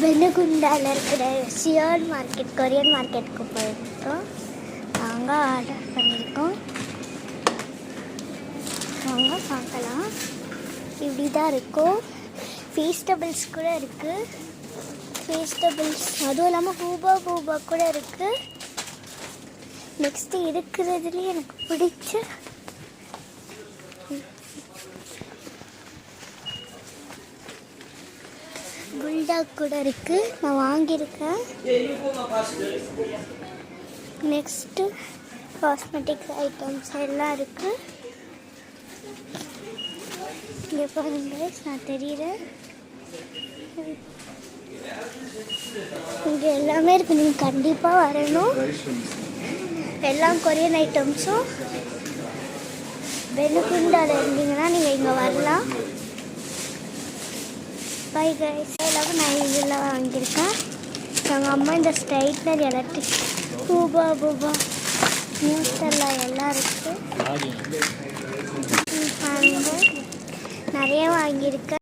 வெண்ணகுண்டாவில் இருக்கிற Zion market, Korean மார்க்கெட்டுக்கு போயிருக்கோம். நாங்கள் ஆர்டர் பண்ணியிருக்கோம். வாங்க பார்க்கலாம். இப்படி தான் இருக்கும். ஃபீஸ்டபிள்ஸ் கூட இருக்குது. ஃபீஸ்டபிள்ஸ் அதுவும் இல்லாமல் பூபா கூட இருக்குது. நெக்ஸ்ட்டு இருக்கிறதுலேயே எனக்கு பிடிச்ச புல்டாக் கூட இருக்குது. நான் வாங்கியிருக்கேன். நெக்ஸ்ட்டு காஸ்மெட்டிக்ஸ் ஐட்டம்ஸ் எல்லாம் இருக்குது. இங்கே பாருங்க, நான் தெரியுறேன். இங்கே எல்லாமே இருக்குது. நீங்கள் கண்டிப்பாக வரணும். எல்லாம் கொரியன் ஐட்டம்ஸும். வெண்ணகுண்டாவில் இருந்தீங்கன்னா நீங்கள் இங்கே வரலாம். Bye guys. எல்லாம் நான் இதெல்லாம் வாங்கியிருக்கேன். எங்கள் அம்மா இந்த ஸ்ட்ரைட்னர் எலக்ட்ரிக் பூபா நியூஸ்டெல்லாம் எல்லாம் இருக்குது. நிறைய வாங்கியிருக்கேன்.